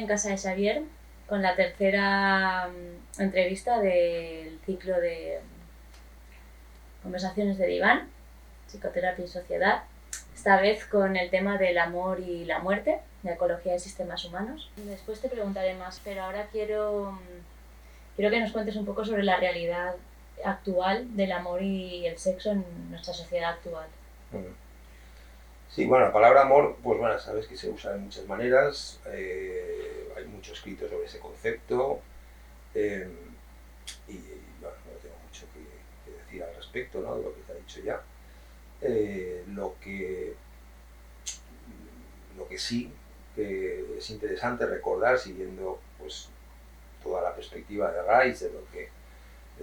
en Casa de Xavier con la tercera entrevista del ciclo de conversaciones de diván, psicoterapia y sociedad, esta vez con el tema del amor y la muerte, de ecología de sistemas humanos. Después te preguntaré más, pero ahora quiero que nos cuentes un poco sobre la realidad actual del amor y el sexo en nuestra sociedad actual. Sí, bueno, la palabra amor, pues bueno, sabes que se usa de muchas maneras, hay mucho escrito sobre ese concepto, y bueno, no tengo mucho que decir al respecto, ¿no?, de lo que te ha dicho ya. Lo que sí que es interesante recordar, siguiendo pues toda la perspectiva de Reich, de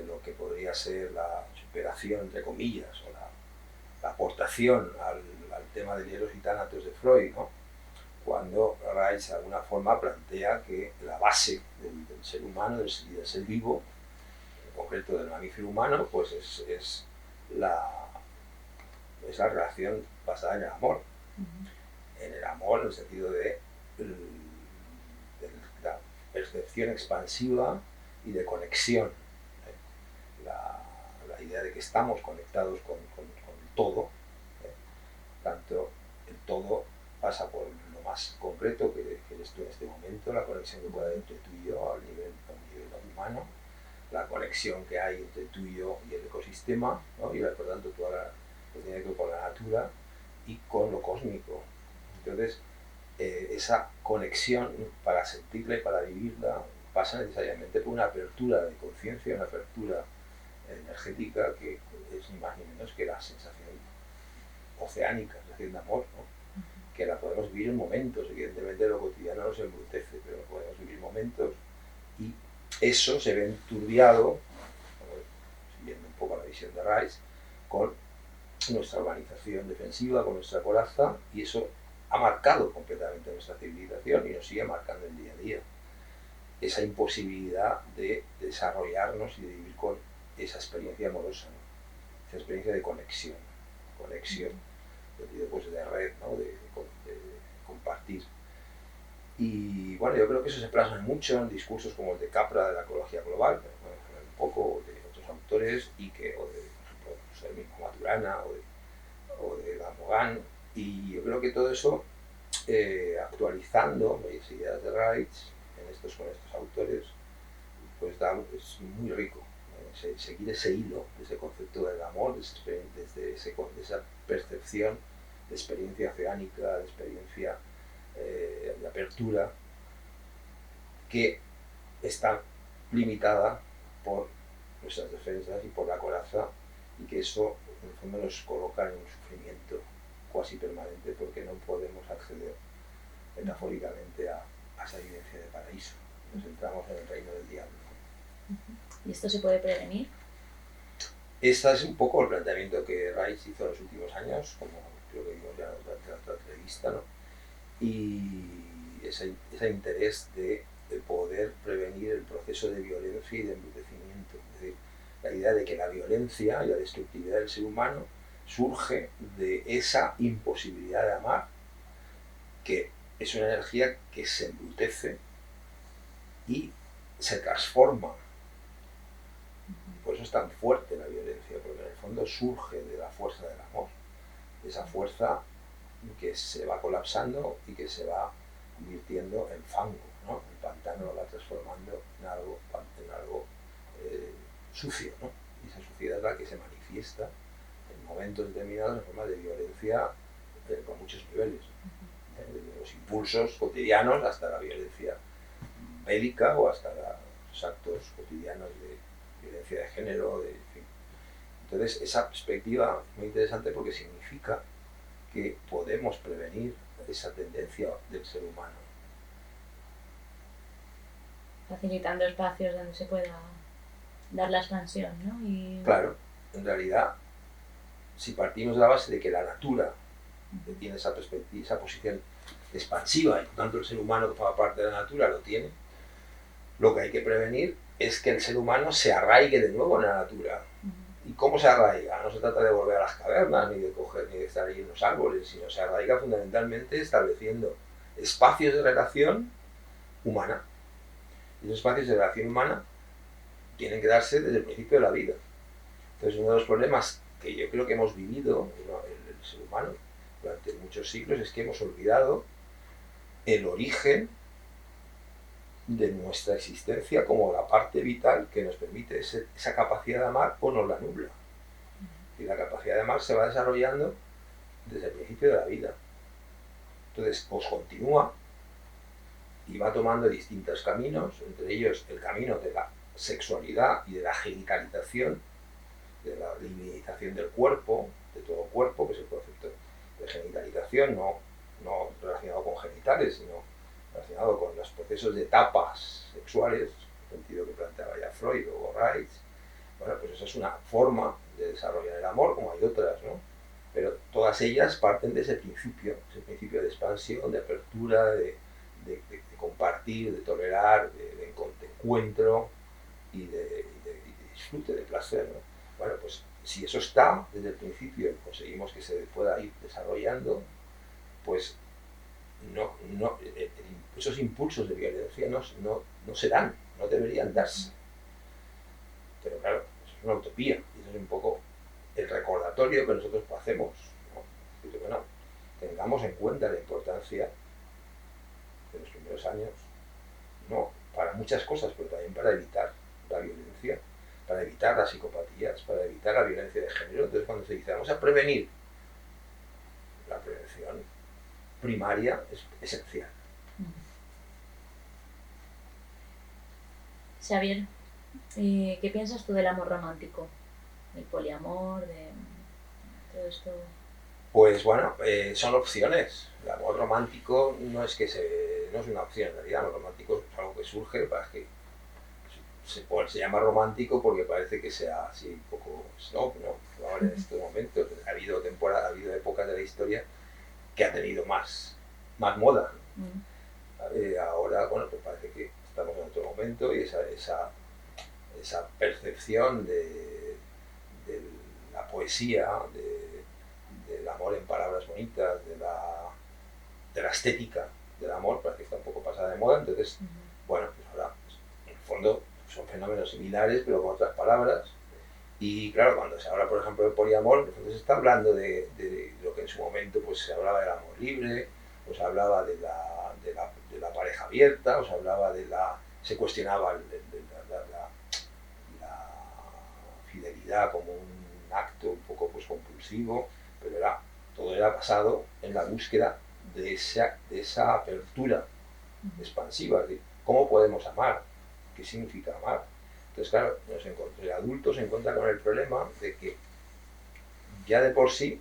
lo que podría ser la superación, entre comillas, o la aportación al tema del hieros y tánatos de Freud, ¿no?, cuando Reich de alguna forma plantea que la base del ser humano y del ser vivo, en concreto del mamífero humano, pues es la relación basada en el amor. En el amor, en el sentido de la percepción expansiva y de conexión. La idea de que estamos conectados con el todo. Tanto el todo pasa por lo más concreto que eres tú en este momento, la conexión que puede haber entre tú y yo a un nivel humano, la conexión que hay entre tú y yo y el ecosistema, ¿no?, y por tanto toda lo que tiene que ver con la natura y con lo cósmico. Entonces, esa conexión, para sentirla y para vivirla, pasa necesariamente por una apertura de conciencia, una apertura energética que es ni más ni menos que la sensación oceánica, es decir, de amor, ¿no?, que la podemos vivir en momentos. Evidentemente lo cotidiano nos embrutece, pero podemos vivir momentos, y eso se ve enturbiado, siguiendo un poco la visión de Reich, con nuestra organización defensiva, con nuestra coraza, y eso ha marcado completamente nuestra civilización y nos sigue marcando el día a día. Esa imposibilidad de desarrollarnos y de vivir con esa experiencia amorosa, ¿no?, esa experiencia de conexión, pues de red, ¿no?, de compartir. Y bueno, yo creo que eso se plasma mucho en discursos como el de Capra de la ecología global, un poco de otros autores, y que, o de, por ejemplo, el mismo Maturana o de Lamogan, y yo creo que todo eso, actualizando las ideas de Reich con estos autores, pues es muy rico. Seguir ese hilo, ese concepto del amor, desde esa percepción de experiencia oceánica, de experiencia de apertura, que está limitada por nuestras defensas y por la coraza, y que eso en el fondo nos coloca en un sufrimiento cuasi permanente, porque no podemos acceder metafóricamente a esa vivencia de paraíso. Nos entramos en el reino del diablo. ¿Y esto se puede prevenir? Este es un poco el planteamiento que Reich hizo en los últimos años, como creo que vimos ya durante la entrevista, ¿no?, y ese interés de poder prevenir el proceso de violencia y de embrutecimiento. Es decir, la idea de que la violencia y la destructividad del ser humano surge de esa imposibilidad de amar, que es una energía que se embrutece y se transforma. Por eso es tan fuerte la violencia, porque en el fondo surge de la fuerza del amor, de esa fuerza que se va colapsando y que se va convirtiendo en fango, ¿no?, el pantano lo va transformando en algo sucio, ¿no?, y esa suciedad es la que se manifiesta en momentos determinados en forma de violencia con muchos niveles, desde los impulsos cotidianos hasta la violencia bélica o hasta los actos cotidianos de violencia de género, en fin. Entonces, esa perspectiva es muy interesante porque significa que podemos prevenir esa tendencia del ser humano. Facilitando espacios donde se pueda dar la expansión, ¿no? Claro, en realidad, si partimos de la base de que la natura tiene esa perspectiva, esa posición expansiva, y por tanto el ser humano que forma parte de la natura lo tiene, lo que hay que prevenir es que el ser humano se arraigue de nuevo en la natura. ¿Y cómo se arraiga? No se trata de volver a las cavernas, ni de estar ahí en los árboles, sino se arraiga fundamentalmente estableciendo espacios de relación humana. Y esos espacios de relación humana tienen que darse desde el principio de la vida. Entonces, uno de los problemas que yo creo que hemos vivido, el ser humano, durante muchos siglos, es que hemos olvidado el origen de nuestra existencia como la parte vital que nos permite esa capacidad de amar o nos la nubla. Y la capacidad de amar se va desarrollando desde el principio de la vida. Entonces, os continúa y va tomando distintos caminos, entre ellos el camino de la sexualidad y de la genitalización, de la limitación del cuerpo, de todo cuerpo, que es el concepto de genitalización, no relacionado con genitales, sino relacionado con los procesos de etapas sexuales, en el sentido que planteaba ya Freud o Reich. Bueno, pues esa es una forma de desarrollar el amor, como hay otras, ¿no? Pero todas ellas parten de ese principio de expansión, de apertura, de compartir, de tolerar, de encuentro y de disfrute, de placer, ¿no? Bueno, pues si eso está desde el principio y conseguimos que se pueda ir desarrollando, pues esos impulsos de violencia no se dan, no deberían darse. Pero claro, eso es una utopía y eso es un poco el recordatorio que nosotros hacemos, ¿no? Que bueno, tengamos en cuenta la importancia de los primeros años, no para muchas cosas, pero también para evitar la violencia, para evitar las psicopatías, para evitar la violencia de género. Entonces, cuando se dice vamos a prevenir, la prevención primaria es esencial. Xavier, ¿qué piensas tú del amor romántico? Del poliamor, de todo esto. Pues bueno, son opciones. El amor romántico no es una opción, en realidad. El amor romántico es algo que surge para que se llama romántico porque parece que sea así un poco snob, ¿no? Ahora en estos momentos ha habido épocas de la historia que ha tenido más moda, ¿no? Ahora, bueno, pues parece que estamos en otro momento y esa percepción de la poesía, del amor en palabras bonitas, de la estética del amor, parece que está un poco pasada de moda. Entonces, bueno, pues ahora, pues, en el fondo, son fenómenos similares, pero con otras palabras. Y claro, cuando se habla, por ejemplo, del poliamor, entonces se está hablando de lo que en su momento pues, se hablaba del amor libre, o se hablaba de la pareja abierta, o se hablaba se cuestionaba la fidelidad como un acto un poco pues, compulsivo, pero todo era basado en la búsqueda de esa apertura expansiva, de cómo podemos amar, qué significa amar. Entonces, claro, el adulto se encuentra con el problema de que ya de por sí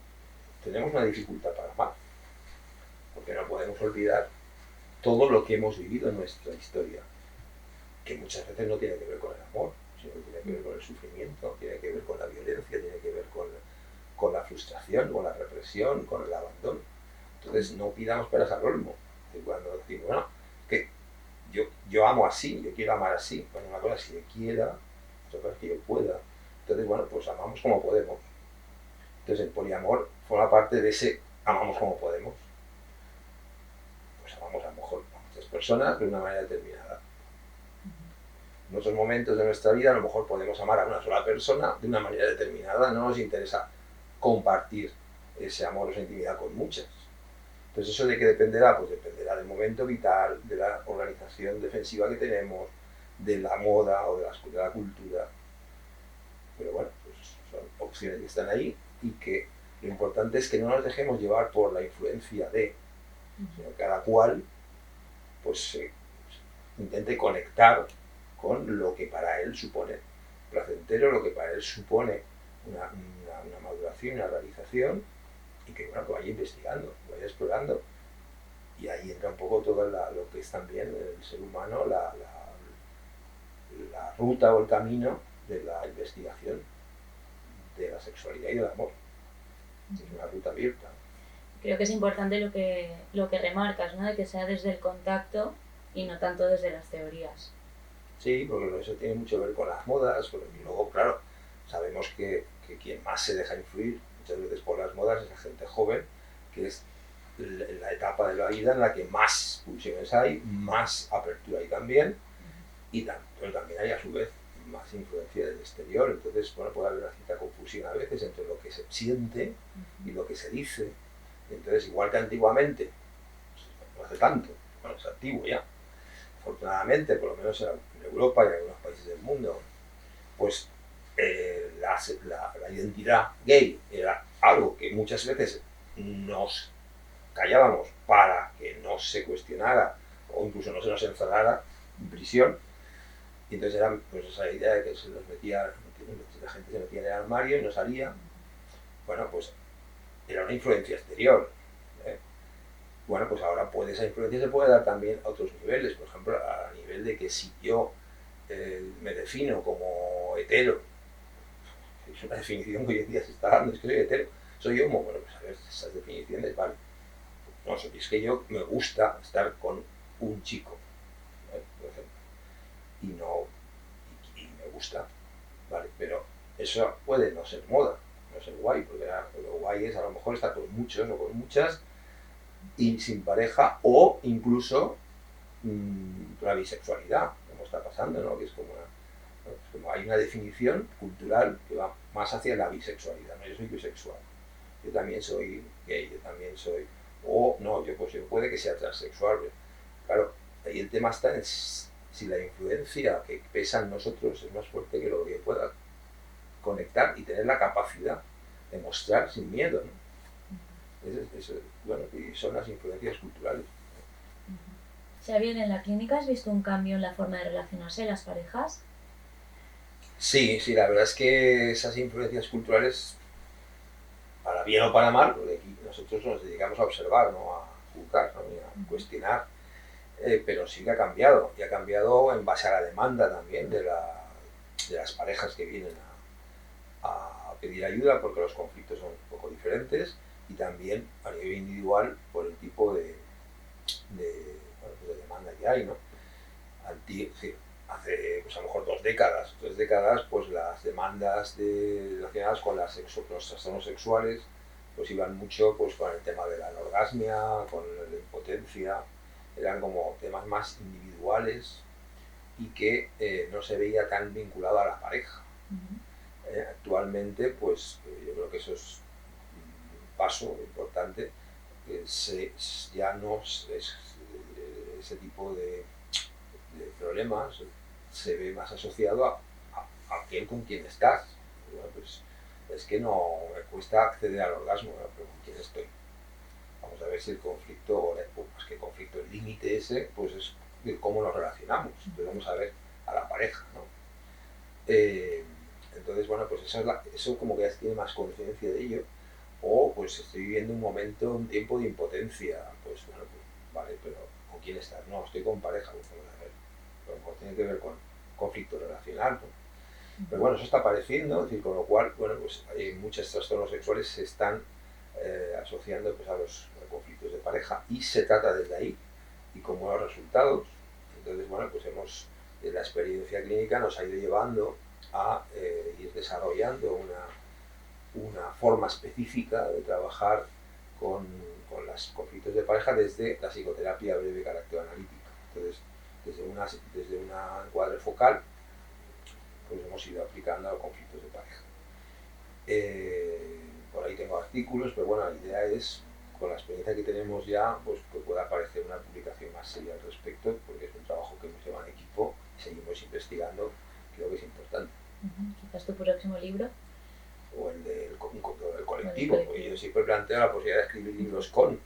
tenemos una dificultad para amar, porque no podemos olvidar todo lo que hemos vivido en nuestra historia, que muchas veces no tiene que ver con el amor, sino que tiene que ver con el sufrimiento, tiene que ver con la violencia, tiene que ver con la frustración, con la represión, con el abandono. Entonces no pidamos peras al olmo. Cuando decimos, bueno, que yo amo así, yo quiero amar así, bueno, una cosa es que yo quiera, otra cosa es que yo pueda. Entonces, bueno, pues amamos como podemos. Entonces el poliamor forma parte de ese amamos como podemos. Pues amamos a lo mejor a muchas personas de una manera determinada. En otros momentos de nuestra vida a lo mejor podemos amar a una sola persona de una manera determinada, no nos interesa compartir ese amor o esa intimidad con muchas. Entonces, ¿eso de qué dependerá? Pues dependerá del momento vital, de la organización defensiva que tenemos, de la moda o de la cultura. Pero bueno, pues son opciones que están ahí y que lo importante es que no nos dejemos llevar por la influencia sino cada cual pues intente conectar con lo que para él supone placentero, lo que para él supone una maduración, una realización, y que bueno, que vaya investigando, que vaya explorando. Y ahí entra un poco todo lo que es también el ser humano, la ruta o el camino de la investigación de la sexualidad y del amor. Es una ruta abierta. Creo que es importante lo que remarcas, ¿no? De que sea desde el contacto y no tanto desde las teorías. Sí, porque eso tiene mucho que ver con las modas, y luego, claro, sabemos que quien más se deja influir muchas veces por las modas es la gente joven, que es la etapa de la vida en la que más pulsiones hay, más apertura hay también, pero también hay a su vez más influencia del exterior. Entonces, bueno, puede haber una cierta confusión a veces entre lo que se siente y lo que se dice. Entonces, igual que antiguamente, no hace tanto, bueno, es antiguo ya, afortunadamente, por lo menos en Europa y en algunos países del mundo, pues la identidad gay era algo que muchas veces nos callábamos para que no se cuestionara o incluso no se nos encerrara en prisión. Y entonces era pues esa idea de que se nos metía, la gente se metía en el armario y no salía. Bueno, pues era una influencia exterior. Bueno, pues ahora esa influencia se puede dar también a otros niveles. Por ejemplo, a nivel de que si yo me defino como hetero, es una definición que hoy en día se está dando, es que soy hetero, soy homo. Bueno, pues a ver, esas definiciones, vale. No, es que yo me gusta estar con un chico, por ejemplo, y me gusta, vale, pero eso puede no ser moda, no ser guay, porque lo guay es a lo mejor estar con muchos o con muchas y sin pareja, o incluso la bisexualidad, como está pasando, ¿no? Que es como hay una definición cultural que va más hacia la bisexualidad, ¿no? Yo soy bisexual, yo también soy gay, yo también soy, o no, yo puede que sea transexual. Claro, ahí el tema está en si la influencia que pesa en nosotros es más fuerte que lo que pueda conectar y tener la capacidad de mostrar sin miedo, ¿no? Bueno, y son las influencias culturales. Xavier, ¿en la clínica has visto un cambio en la forma de relacionarse de las parejas? Sí, la verdad es que esas influencias culturales, para bien o para mal, porque aquí nosotros nos dedicamos a observar, no a juzgar, ¿no? Y a cuestionar, pero sí que ha cambiado, y ha cambiado en base a la demanda también de las parejas que vienen a pedir ayuda, porque los conflictos son un poco diferentes, y también a nivel individual por el tipo de demanda que hay, ¿no? Hace pues a lo mejor 2 décadas, 3 décadas, pues las demandas relacionadas con los trastornos sexuales pues iban mucho pues con el tema de la anorgasmia, con la impotencia, eran como temas más individuales y que no se veía tan vinculado a la pareja. Actualmente, pues yo creo que eso es un paso importante, ya no es ese tipo de problemas se ve más asociado a quién con quién estás. Bueno, pues es que no me cuesta acceder al orgasmo, ¿no? Pero con quién estoy. Vamos a ver si el conflicto, pues que el conflicto, el límite ese, pues es de cómo nos relacionamos. Entonces vamos a ver a la pareja, ¿no? Entonces, bueno, pues eso como que ya se tiene más conciencia de ello. O pues estoy viviendo un tiempo de impotencia, pues bueno, pues vale, pero ¿con quién estás? No, estoy con pareja, pues vamos a ver. A lo mejor tiene que ver con conflicto relacional, ¿no? Pero bueno, eso está apareciendo, es decir, con lo cual, bueno, pues hay muchos trastornos sexuales se están asociando pues, a los conflictos de pareja y se trata desde ahí y con buenos resultados. Entonces, bueno, pues la experiencia clínica nos ha ido llevando a ir desarrollando una forma específica de trabajar con los conflictos de pareja desde la psicoterapia breve carácter analítica. Entonces, desde un encuadre focal, pues hemos ido aplicando a los conflictos de pareja. Por ahí tengo artículos, pero bueno, la idea es, con la experiencia que tenemos ya, pues que pueda aparecer una publicación más seria al respecto, porque es un trabajo que hemos llevado en equipo y seguimos investigando, creo que es importante. Quizás tu próximo libro. O el del colectivo, porque yo siempre planteo la posibilidad de escribir libros con.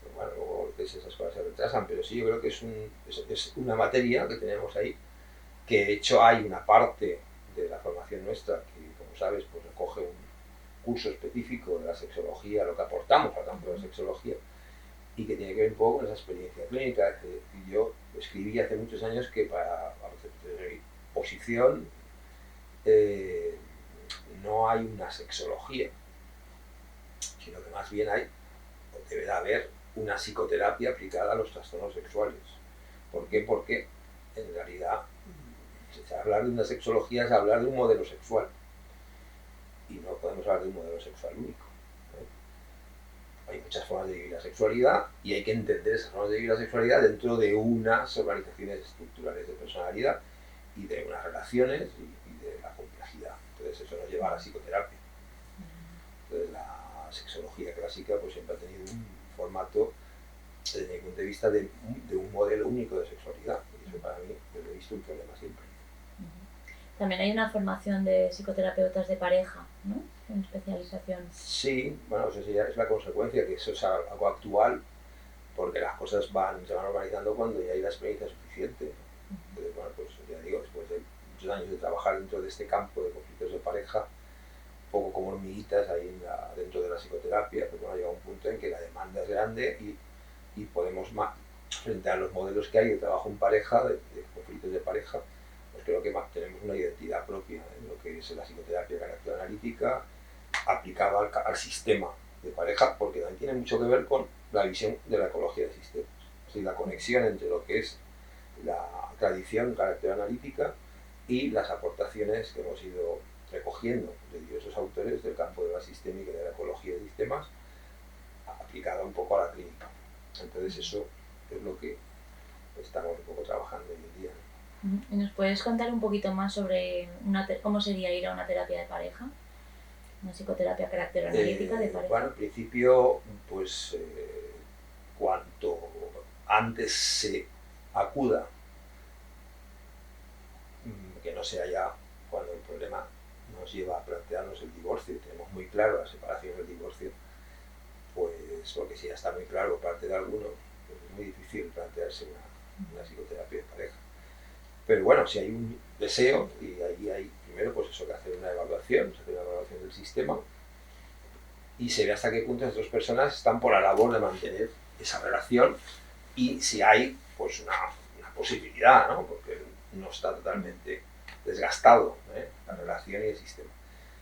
Pero bueno, luego a veces esas cosas se retrasan, pero sí, yo creo que es una materia que tenemos ahí, que de hecho hay una parte de la formación nuestra que, como sabes, pues recoge un curso específico de la sexología, lo que aportamos al campo de la sexología, y que tiene que ver un poco con esa experiencia clínica. Yo escribí hace muchos años que para mi posición no hay una sexología, sino que más bien deberá haber una psicoterapia aplicada a los trastornos sexuales. ¿Por qué? Porque en realidad hablar de una sexología es hablar de un modelo sexual y no podemos hablar de un modelo sexual único, ¿no? Hay muchas formas de vivir la sexualidad y hay que entender esas formas de vivir la sexualidad dentro de unas organizaciones estructurales de personalidad y de unas relaciones y de la complejidad. Entonces eso nos lleva a la psicoterapia. Entonces la sexología clásica pues siempre ha tenido un formato, desde mi punto de vista, de un modelo único de sexualidad. Y eso para mí, yo lo he visto un problema siempre. También hay una formación de psicoterapeutas de pareja, ¿no? Una especialización. Sí, bueno, eso ya es la consecuencia, que eso es algo actual, porque las cosas se van organizando cuando ya hay la experiencia suficiente. Entonces, bueno, pues ya digo, después de muchos años de trabajar dentro de este campo de conflictos de pareja, un poco como hormiguitas ahí dentro de la psicoterapia, pues bueno, llega un punto en que la demanda es grande y podemos, frente a los modelos que hay de trabajo en pareja, de conflictos de pareja, pues creo que tenemos una identidad propia en lo que es la psicoterapia analítica aplicada al sistema de pareja, porque también tiene mucho que ver con la visión de la ecología de sistemas. Es decir, la conexión entre lo que es la tradición analítica y las aportaciones que hemos ido recogiendo de diversos autores del campo de la sistémica y de la ecología de sistemas, aplicada un poco a la clínica. Entonces eso es lo que estamos un poco trabajando hoy en día. ¿Y nos puedes contar un poquito más sobre cómo sería ir a una terapia de pareja? Una psicoterapia analítica de pareja. Bueno, en principio, pues cuanto antes se acuda, que no sea ya cuando el problema nos lleva a plantearnos el divorcio, y tenemos muy claro la separación del divorcio, pues porque si ya está muy claro por parte de alguno, pues es muy difícil plantearse una psicoterapia de pareja. Pero bueno, si hay un deseo, y ahí hay primero pues eso, que hacer una evaluación, se hace una evaluación del sistema y se ve hasta qué punto las dos personas están por la labor de mantener esa relación y si hay pues una posibilidad, ¿no? Porque no está totalmente desgastado, la relación y el sistema.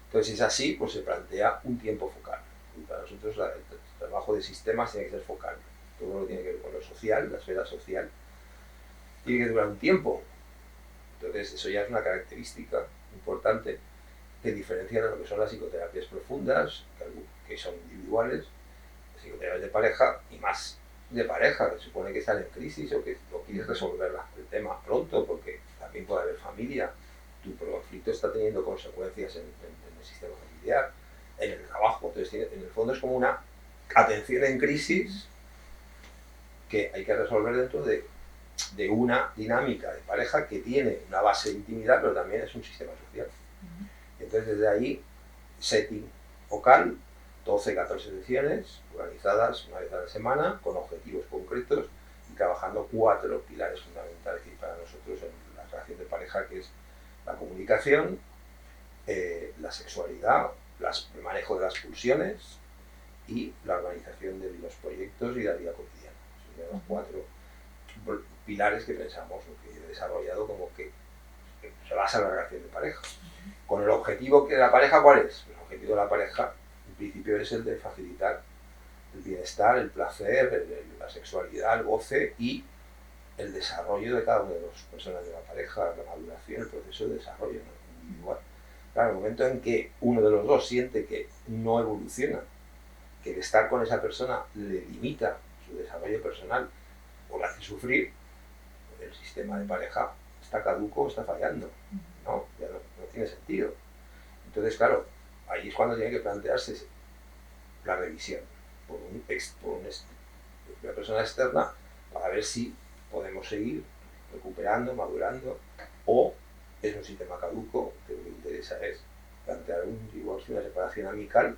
Entonces, si es así, pues se plantea un tiempo focal. Y para nosotros el trabajo de sistemas tiene que ser focal. Todo lo tiene que ver con lo social, la esfera social. Tiene que durar un tiempo. Entonces, eso ya es una característica importante que diferencia de lo que son las psicoterapias profundas, que son individuales, psicoterapias de pareja y más de pareja, que supone que están en crisis o que no quieres resolver el tema pronto, porque también puede haber familia. Tu conflicto está teniendo consecuencias en el sistema familiar, en el trabajo. Entonces, en el fondo es como una atención en crisis que hay que resolver dentro de una dinámica de pareja que tiene una base de intimidad, pero también es un sistema social. Entonces, desde ahí, setting focal, 12-14 sesiones organizadas una vez a la semana, con objetivos concretos y trabajando 4 pilares fundamentales para nosotros en la relación de pareja, que es la comunicación, la sexualidad, el manejo de las pulsiones y la organización de los proyectos y la vida cotidiana. Son los 4 pilares que pensamos, que he desarrollado como que se basa en la relación de pareja. Con el objetivo que de la pareja, ¿cuál es? El objetivo de la pareja, en principio, es el de facilitar el bienestar, el placer, la sexualidad, el goce y el desarrollo de cada una de las personas de la pareja, la maduración, el proceso de desarrollo, ¿no? Individual. Claro, el momento en que uno de los dos siente que no evoluciona, que el estar con esa persona le limita su desarrollo personal o le hace sufrir, el sistema de pareja está caduco, está fallando, ¿no? Ya no tiene sentido. Entonces, claro, ahí es cuando tiene que plantearse la revisión por una persona externa para ver si podemos seguir recuperando, madurando, o es un sistema caduco que lo que interesa es plantear un divorcio, una separación amical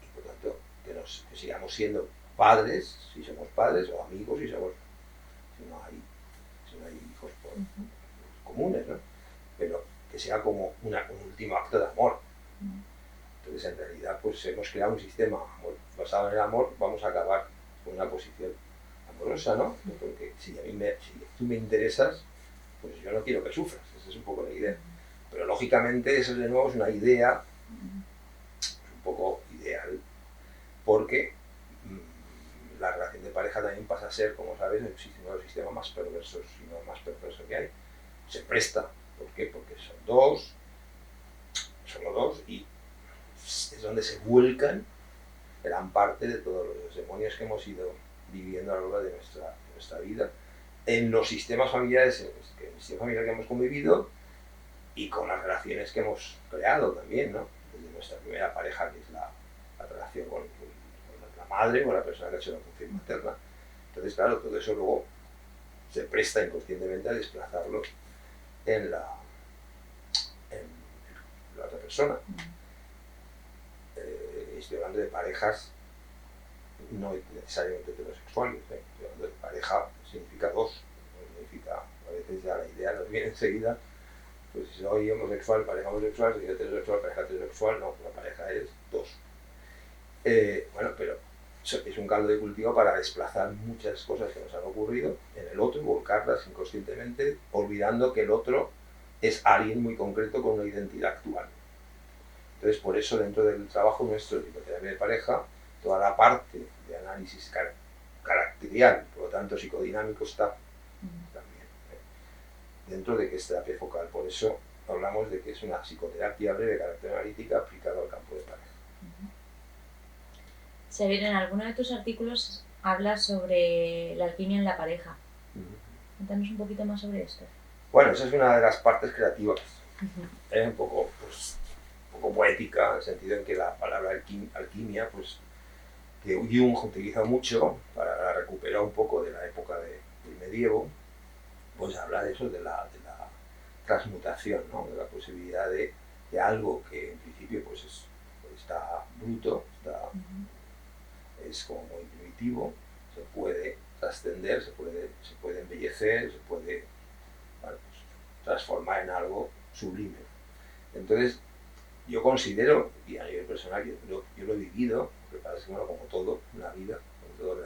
y por tanto que sigamos siendo padres, si somos padres, o amigos si no hay hijos comunes, ¿no? Pero que sea como un último acto de amor. Entonces, en realidad, pues hemos creado un sistema basado en el amor, vamos a acabar con una posición amorosa, ¿no? Porque si tú me interesas, pues yo no quiero que sufras, esa es un poco la idea. Pero lógicamente eso de nuevo es una idea un poco ideal, porque la relación de pareja también pasa a ser, como sabes, uno de los sistemas más perversos y no el más perverso que hay. Se presta. ¿Por qué? Porque son solo dos, y es donde se vuelcan gran parte de todos los demonios que hemos ido viviendo a lo largo de nuestra vida, en los sistemas familiares, en el sistema familiar que hemos convivido y con las relaciones que hemos creado también, ¿no? Desde nuestra primera pareja, que es la relación con la madre, con la persona que ha hecho la función materna. Entonces, claro, todo eso luego se presta inconscientemente a desplazarlo en la otra persona. Estoy hablando de parejas no necesariamente heterosexuales, estoy hablando de pareja, significa dos, no significa, a veces ya la idea nos viene enseguida, pues si soy homosexual, pareja homosexual, si soy heterosexual, pareja heterosexual, no, la pareja es dos. Bueno, pero es un caldo de cultivo para desplazar muchas cosas que nos han ocurrido en el otro, volcarlas inconscientemente, olvidando que el otro es alguien muy concreto con una identidad actual. Entonces, por eso, dentro del trabajo nuestro de psicoterapia de pareja, toda la parte de análisis caracterial, por lo tanto psicodinámico, está también dentro de que es terapia focal. Por eso hablamos de que es una psicoterapia breve de carácter analítica aplicada al campo de pareja. Xavier, en alguno de tus artículos hablas sobre la alquimia en la pareja. Cuéntanos un poquito más sobre esto. Bueno, esa es una de las partes creativas. Es un poco poética, en el sentido en que la palabra alquimia, pues, que Jung utiliza mucho para recuperar un poco de la época del medievo, pues habla de eso, de la transmutación, ¿no? De la posibilidad de algo que en principio pues está bruto, es como muy primitivo, se puede trascender, se puede embellecer, se puede, bueno, pues, transformar en algo sublime. Entonces, yo considero, y a nivel personal, yo lo he vivido, porque parece que, bueno, como todo en la vida, como todo en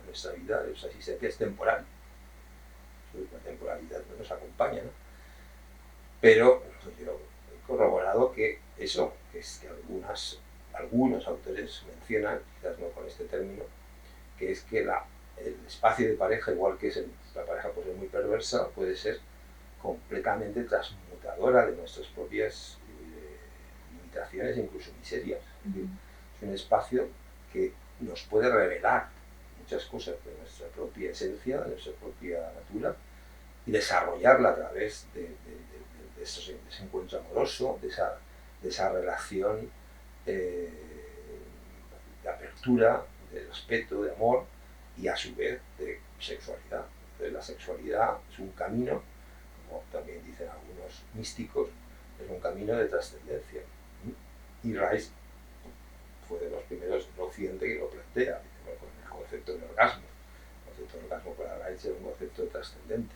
nuestra vida, nuestra existencia es temporal. La temporalidad nos acompaña, ¿no? Pero pues, yo he corroborado que eso, que es que algunos autores mencionan, quizás no con este término, que es que el espacio de pareja, igual que la pareja puede ser muy perversa, puede ser completamente transmutadora de nuestras propias limitaciones e incluso miserias. Es decir, es un espacio que nos puede revelar muchas cosas de nuestra propia esencia, de nuestra propia natura, y desarrollarla a través de ese encuentro amoroso, de esa relación de apertura, de respeto, de amor y a su vez de sexualidad. Entonces, la sexualidad es un camino, como también dicen algunos místicos, es un camino de trascendencia. Y Rice fue de los primeros en Occidente que lo plantea, con el concepto de orgasmo. El concepto de orgasmo para Rice era un concepto trascendente,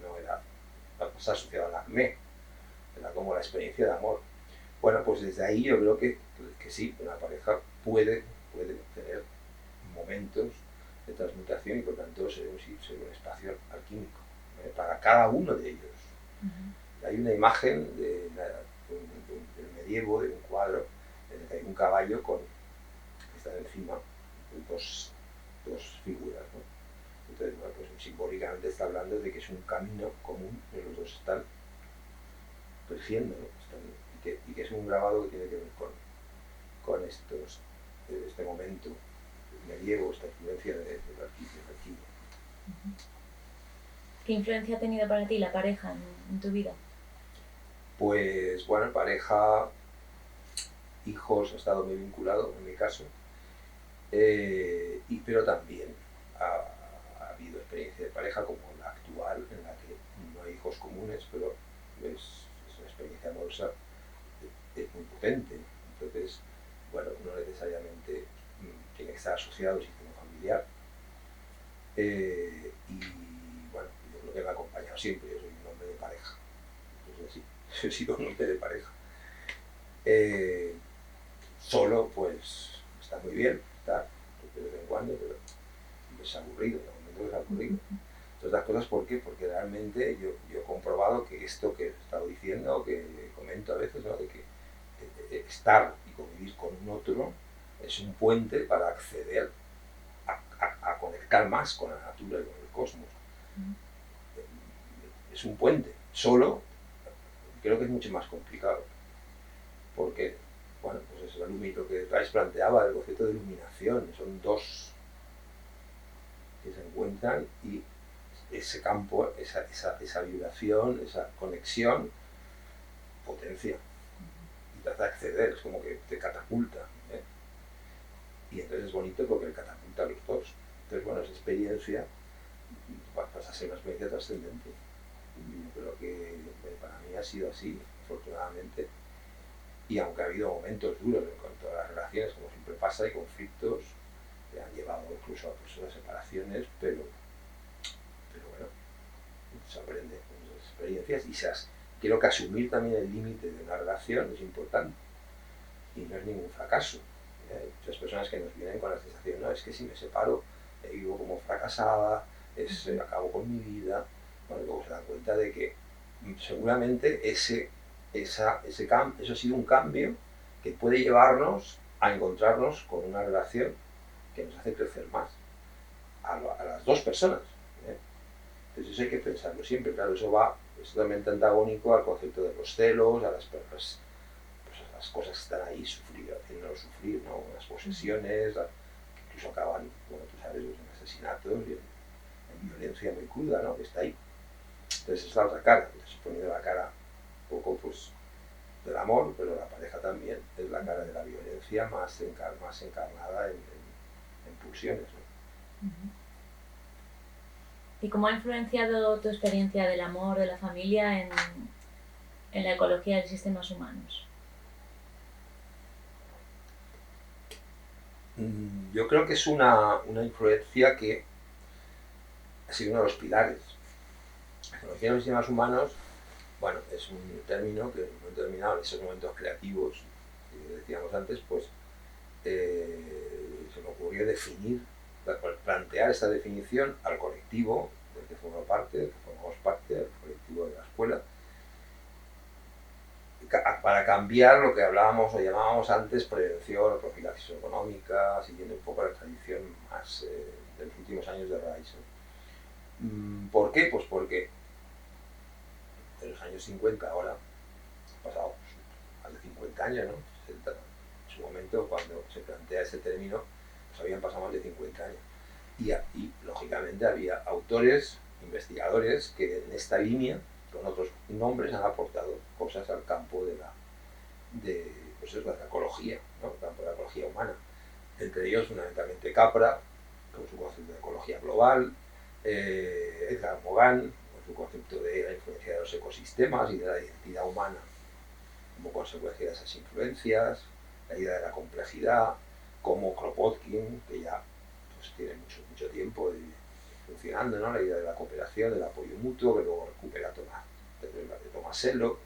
no era asociado al acné, era como la experiencia de amor. Bueno, pues desde ahí yo creo que sí, una pareja puede tener momentos de transmutación y por tanto ser un espacio alquímico para cada uno de ellos. Hay una imagen del medievo, de un cuadro, en el que hay un caballo que está encima de dos figuras, ¿no? Entonces, bueno, pues simbólicamente está hablando de que es un camino común, pero los dos están creciendo, ¿no? Y que es un grabado que tiene que ver con este momento medievo, esta influencia de la alquimia. ¿Qué influencia ha tenido para ti la pareja en tu vida? Pues bueno, pareja, hijos, ha estado muy vinculado en mi caso, pero también ha habido experiencia de pareja como la actual, en la que no hay hijos comunes, pero es una experiencia amorosa es muy potente. Entonces, bueno, no necesariamente tiene que estar asociado al sistema familiar. Y bueno, yo creo que me ha acompañado siempre, yo soy un hombre de pareja. Entonces sí, he sido un hombre de pareja. Solo, pues, está muy bien, estar de vez en cuando, pero es aburrido, en el momento es aburrido. Entonces, las cosas, ¿por qué? Porque realmente yo he comprobado que esto que he estado diciendo, o que comento a veces, ¿no? De que estar y convivir con un otro es un puente para acceder a conectar más con la natura y con el cosmos. Es un puente. Solo creo que es mucho más complicado, porque bueno, pues es lo que Rice planteaba, el concepto de iluminación. Son dos que se encuentran y ese campo, esa vibración, esa conexión, potencia y te hace acceder, es como que te catapulta. Y entonces es bonito porque le catapulta a los dos. Entonces, bueno, esa experiencia pasa a ser una experiencia trascendente. Y yo creo que para mí ha sido así, afortunadamente. Y aunque ha habido momentos duros en cuanto a las relaciones, como siempre pasa, hay conflictos que han llevado incluso a separaciones, pero bueno, se aprende con esas experiencias y creo que asumir también el límite de una relación es importante y no es ningún fracaso. Hay muchas personas que nos vienen con la sensación, no, es que si me separo, vivo como fracasada, acabo con mi vida. Bueno, luego se dan cuenta de que seguramente eso ha sido un cambio que puede llevarnos a encontrarnos con una relación que nos hace crecer más a las dos personas. Entonces eso hay que pensarlo siempre. Claro, eso va totalmente antagónico al concepto de los celos, a las personas, pues a las cosas que están ahí haciéndonos sufrir, ¿no? Las posesiones, que incluso acaban, bueno, tú sabes, en asesinatos y en violencia muy cruda, ¿no? Que está ahí. Entonces es la otra cara. Entonces poniendo la cara un poco, pues, del amor, pero la pareja también es la cara de la violencia más encarnada en pulsiones, ¿no? ¿Y cómo ha influenciado tu experiencia del amor, de la familia en la ecología de sistemas humanos? Yo creo que es una influencia que ha sido uno de los pilares. La ecología de los sistemas humanos, bueno, es un término que en un momento determinado, en esos momentos creativos que decíamos antes, pues se me ocurrió plantear esta definición al colectivo del que formamos parte, del colectivo de la escuela, para cambiar lo que hablábamos o llamábamos antes prevención o profilaxis económica, siguiendo un poco la tradición más de los últimos años de Rice. ¿Por qué? Pues porque en los años 50, ahora han pasado más de 50 años, ¿no? 60, en su momento, cuando se plantea ese término, pues habían pasado más de 50 años. Y lógicamente había autores, investigadores que en esta línea, con otros nombres, han aportado cosas al campo de la ecología, ¿no? El campo de la ecología humana. Entre ellos, fundamentalmente Capra, con su concepto de ecología global, Edgar Morin, con su concepto de la influencia de los ecosistemas y de la identidad humana como consecuencia de esas influencias, la idea de la complejidad, como Kropotkin, que ya pues, tiene mucho tiempo funcionando, ¿no? La idea de la cooperación, del apoyo mutuo, que luego recupera Tomasello.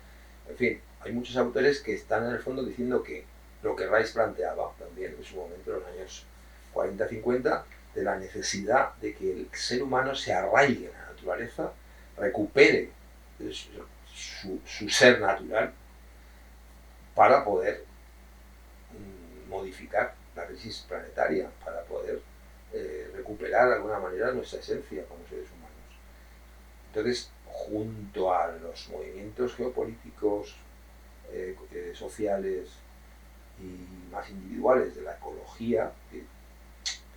En fin, hay muchos autores que están en el fondo diciendo que lo que Rice planteaba también en su momento, en los años 40-50, de la necesidad de que el ser humano se arraigue en la naturaleza, recupere su ser natural para poder modificar la crisis planetaria, para poder recuperar de alguna manera nuestra esencia como seres humanos. Entonces, junto a los movimientos geopolíticos, sociales y más individuales de la ecología, que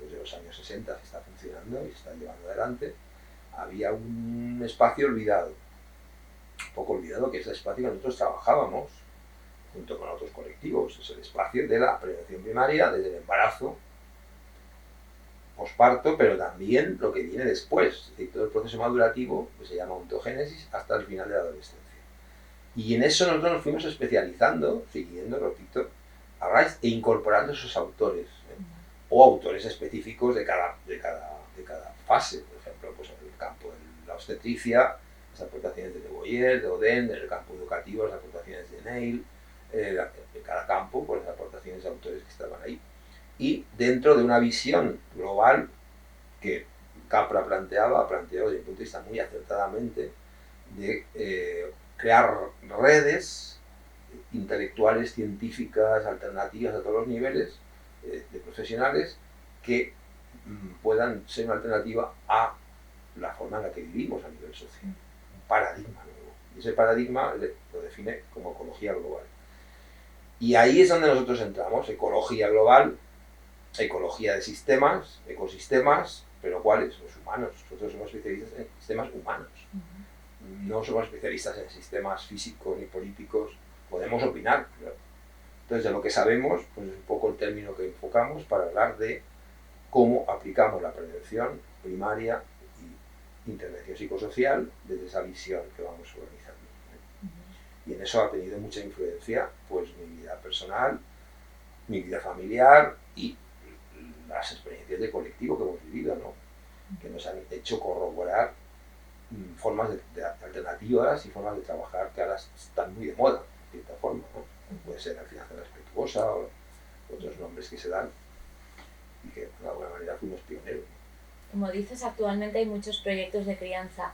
desde los años 60 se está funcionando y se está llevando adelante, había un espacio olvidado, un poco olvidado, que es el espacio que nosotros trabajábamos junto con otros colectivos. Es el espacio de la prevención primaria, desde el embarazo, posparto, pero también lo que viene después, es decir, todo el proceso madurativo, que se llama ontogénesis, hasta el final de la adolescencia. Y en eso nosotros nos fuimos especializando, siguiendo, repito, a Rice e incorporando esos autores, o autores específicos de cada fase. Por ejemplo, pues en el campo de la obstetricia, las aportaciones de Le Boyer, de Oden, en el campo educativo, las aportaciones de Neil, de cada campo, pues las aportaciones de autores que estaban ahí. Y dentro de una visión global que Capra planteó desde mi punto de vista muy acertadamente, de crear redes intelectuales, científicas, alternativas a todos los niveles, de profesionales, que puedan ser una alternativa a la forma en la que vivimos a nivel social. Un paradigma nuevo. Y ese paradigma lo define como ecología global. Y ahí es donde nosotros entramos, ecología global, ecología de sistemas, ecosistemas, pero ¿cuáles? Los humanos. Nosotros somos especialistas en sistemas humanos. No somos especialistas en sistemas físicos ni políticos. Podemos opinar, pero entonces de lo que sabemos, pues es un poco el término que enfocamos para hablar de cómo aplicamos la prevención primaria y intervención psicosocial desde esa visión que vamos organizando. Y en eso ha tenido mucha influencia pues mi vida personal, mi vida familiar y las experiencias de colectivo que hemos vivido, ¿no? Que nos han hecho corroborar formas de alternativas y formas de trabajar que ahora están muy de moda, de cierta forma, ¿no? Puede ser la crianza respetuosa o otros nombres que se dan y que de alguna manera fuimos pioneros. Como dices, actualmente hay muchos proyectos de crianza.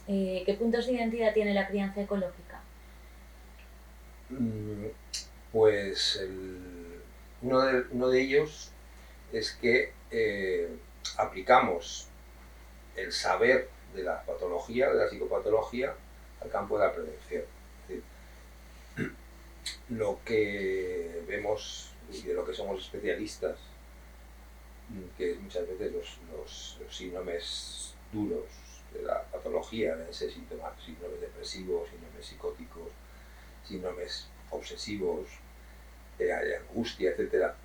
¿Qué puntos de identidad tiene la crianza ecológica? Pues uno de ellos es que aplicamos el saber de la patología, de la psicopatología, al campo de la prevención. Es decir, lo que vemos y de lo que somos especialistas, que muchas veces los síndromes duros de la patología, ese síndromes depresivos, síndromes psicóticos, síndromes obsesivos, de angustia, etcétera.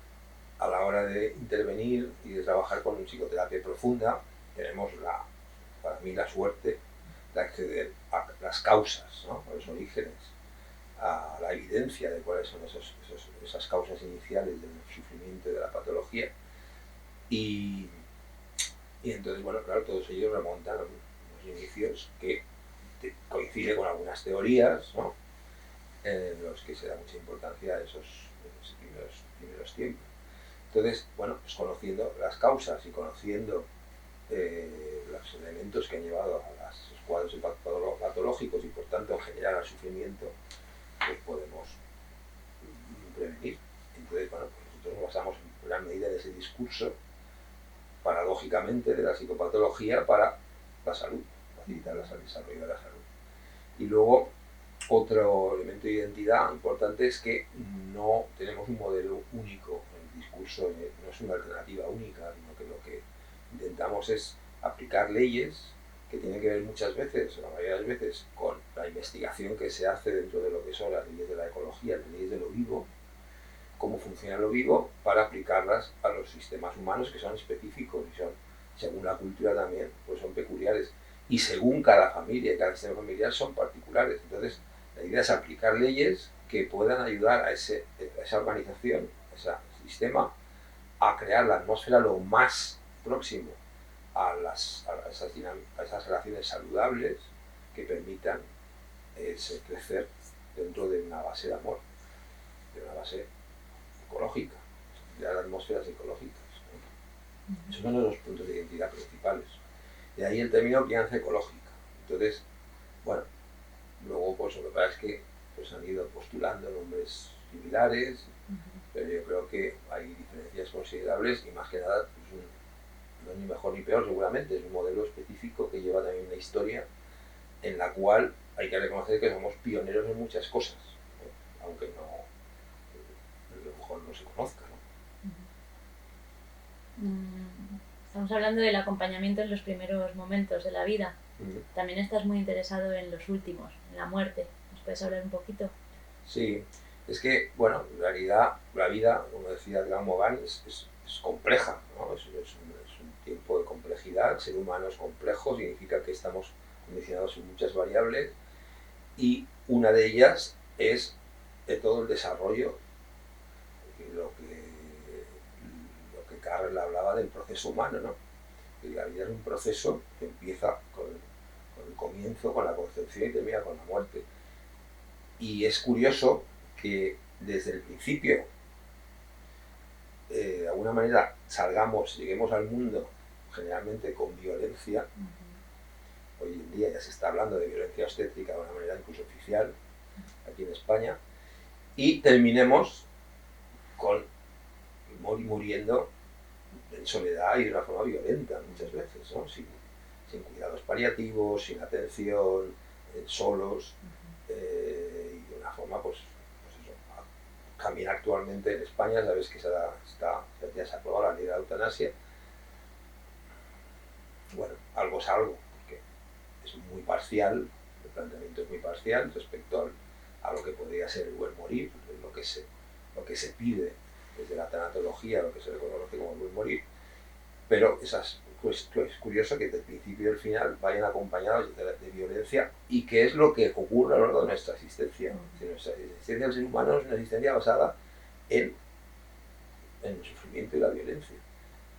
A la hora de intervenir y de trabajar con psicoterapia profunda, tenemos para mí la suerte de acceder a las causas, ¿no? A los orígenes, a la evidencia de cuáles son esas causas iniciales del sufrimiento y de la patología. Y entonces, bueno, claro, todos ellos remontan a unos inicios que coinciden con algunas teorías, ¿no? En los que se da mucha importancia a esos primeros tiempos. Entonces, bueno, pues conociendo las causas y conociendo los elementos que han llevado a los cuadros patológicos y por tanto en general al sufrimiento, pues podemos prevenir. Entonces, bueno, pues nosotros nos basamos en gran medida en ese discurso, paradójicamente, de la psicopatología para la salud, facilitar el desarrollo de la salud. Y luego, otro elemento de identidad importante es que no tenemos un modelo único. El discurso no es una alternativa única, sino que lo que intentamos es aplicar leyes que tienen que ver muchas veces, o la mayoría de las veces, con la investigación que se hace dentro de lo que son las leyes de la ecología, las leyes de lo vivo, cómo funciona lo vivo, para aplicarlas a los sistemas humanos que son específicos y son, según la cultura también, pues son peculiares. Y según cada familia y cada sistema familiar son particulares. Entonces, la idea es aplicar leyes que puedan ayudar a esa organización, a ese sistema, a crear la atmósfera lo más próximo a esas relaciones saludables que permitan crecer dentro de una base de amor, de una base ecológica, crear atmósferas ecológicas, ¿no? Esos son los puntos de identidad principales. De ahí el término crianza ecológica. Entonces, bueno, luego pues lo que pasa es que pues, han ido postulando nombres similares, pero yo creo que hay diferencias considerables y más que nada pues, no es ni mejor ni peor seguramente, es un modelo específico que lleva también una historia en la cual hay que reconocer que somos pioneros en muchas cosas, ¿no? Aunque a lo mejor no se conozca, ¿no? Estamos hablando del acompañamiento en los primeros momentos de la vida. También estás muy interesado en los últimos, en la muerte. ¿Nos puedes hablar un poquito? Sí, es que, bueno, en realidad la vida, como decía Graham Mogan, es compleja, ¿no? Es un tiempo de complejidad. El ser humano es complejo, significa que estamos condicionados en muchas variables y una de ellas es todo el desarrollo, lo que Carrel hablaba del proceso humano, ¿no? Que la vida es un proceso que empieza con el comienzo, con la concepción y termina con la muerte. Y es curioso que desde el principio, de alguna manera, lleguemos al mundo generalmente con violencia. Hoy en día ya se está hablando de violencia obstétrica de una manera incluso oficial aquí en España, y terminemos con muriendo en soledad y de una forma violenta muchas veces, ¿no? Sin cuidados paliativos, sin atención, solos, y de una forma pues eso, también actualmente en España, sabes que ya se ha aprobado la ley de la eutanasia. Bueno, algo es algo, porque es muy parcial, el planteamiento es muy parcial respecto a lo que podría ser el buen morir, lo que se pide desde la tanatología, lo que se reconoce como el buen morir, pero pues es curioso que desde el principio y el final vayan acompañados de violencia, y que es lo que ocurre a lo largo de nuestra existencia. Nuestra existencia del ser humano es una existencia basada en el sufrimiento y la violencia,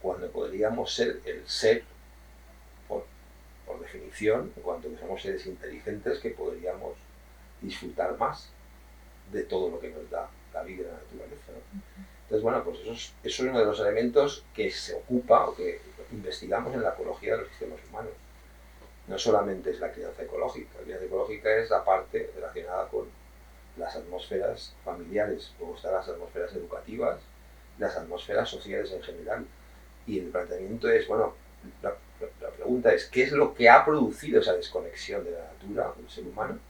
cuando podríamos ser el ser, por definición, en cuanto que somos seres inteligentes, que podríamos disfrutar más de todo lo que nos da la vida y la naturaleza, ¿no? Entonces, bueno, pues eso es uno de los elementos que se ocupa o que investigamos en la ecología de los sistemas humanos. No solamente es la crianza ecológica, la crianza ecológica es la parte relacionada con las atmósferas familiares, luego están las atmósferas educativas, las atmósferas sociales en general. Y el planteamiento es, bueno, la pregunta es, ¿qué es lo que ha producido esa desconexión de la natura, del ser humano?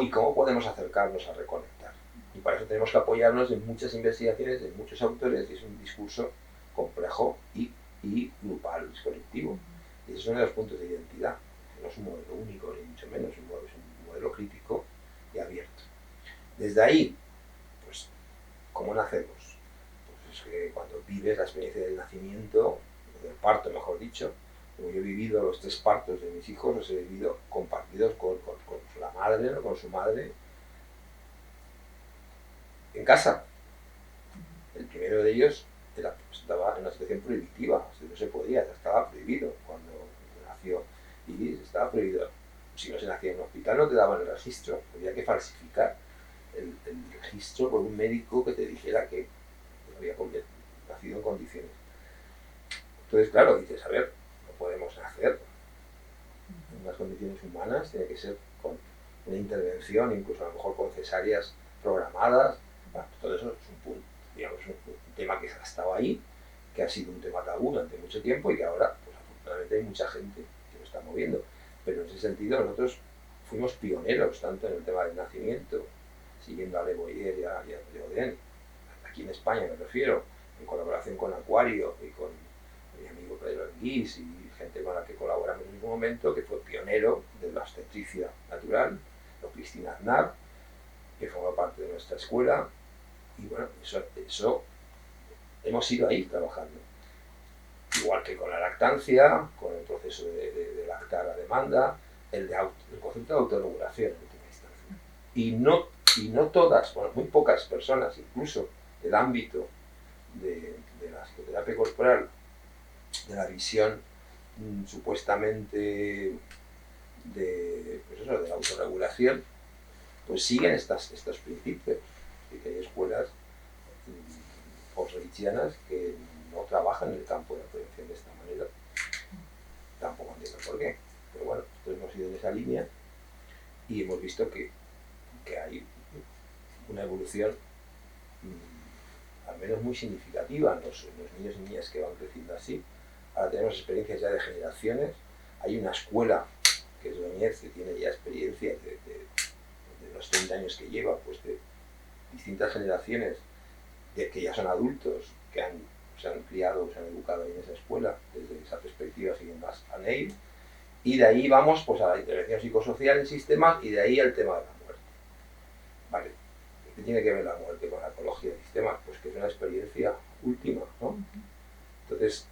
¿Y cómo podemos acercarnos a reconectar? Y para eso tenemos que apoyarnos en muchas investigaciones, de muchos autores, y es un discurso complejo y grupal, es colectivo. Y ese es uno de los puntos de identidad, que no es un modelo único, ni mucho menos, es un modelo crítico y abierto. Desde ahí, pues, ¿cómo nacemos? Pues es que cuando vives la experiencia del nacimiento, del parto, mejor dicho, como yo he vivido los 3 partos de mis hijos, los he vivido compartidos con la madre, ¿no? Con su madre, en casa. El primero de ellos estaba en una situación prohibitiva, no se podía, estaba prohibido cuando nació, y estaba prohibido. Si no se nacía en un hospital no te daban el registro, había que falsificar el registro por un médico que te dijera que había nacido en condiciones. Entonces, claro, dices, a ver, no podemos nacer en unas condiciones humanas, tiene que ser con una intervención, incluso a lo mejor con cesáreas programadas. Bueno, todo eso es un punto, digamos, un tema que ha estado ahí, que ha sido un tema tabú durante mucho tiempo y que ahora, pues afortunadamente hay mucha gente que lo está moviendo. Pero en ese sentido nosotros fuimos pioneros, tanto en el tema del nacimiento, siguiendo a Le Boyer y a Leoden, aquí en España me refiero, en colaboración con Acuario y con mi amigo Pedro Anguís y gente con la que colaboramos en el mismo momento, que fue pionero de la obstetricia natural, o Cristina Aznar, que forma parte de nuestra escuela, y bueno, eso hemos ido ahí trabajando. Igual que con la lactancia, con el proceso de lactar a demanda, el concepto de autorregulación en última instancia. Y no todas, bueno, muy pocas personas, incluso del ámbito de la psicoterapia corporal, de la visión supuestamente pues de la autorregulación, pues siguen estos principios. Y que hay escuelas post-reichianas que no trabajan en el campo de la prevención de esta manera. Tampoco entiendo por qué. Pero bueno, nosotros hemos ido en esa línea y hemos visto que hay una evolución al menos muy significativa en los niños y niñas que van creciendo así. Ahora tenemos experiencias ya de generaciones. Hay una escuela, que es Doñez, que tiene ya experiencia de los 30 años que lleva, pues de distintas generaciones que ya son adultos, que se han criado, se han educado ahí en esa escuela, desde esa perspectiva siguiendo a Neil. Y de ahí vamos pues a la intervención psicosocial en sistemas, y de ahí al tema de la muerte. Vale, ¿qué tiene que ver la muerte con la ecología de sistemas? Pues que es una experiencia última, ¿no? Entonces,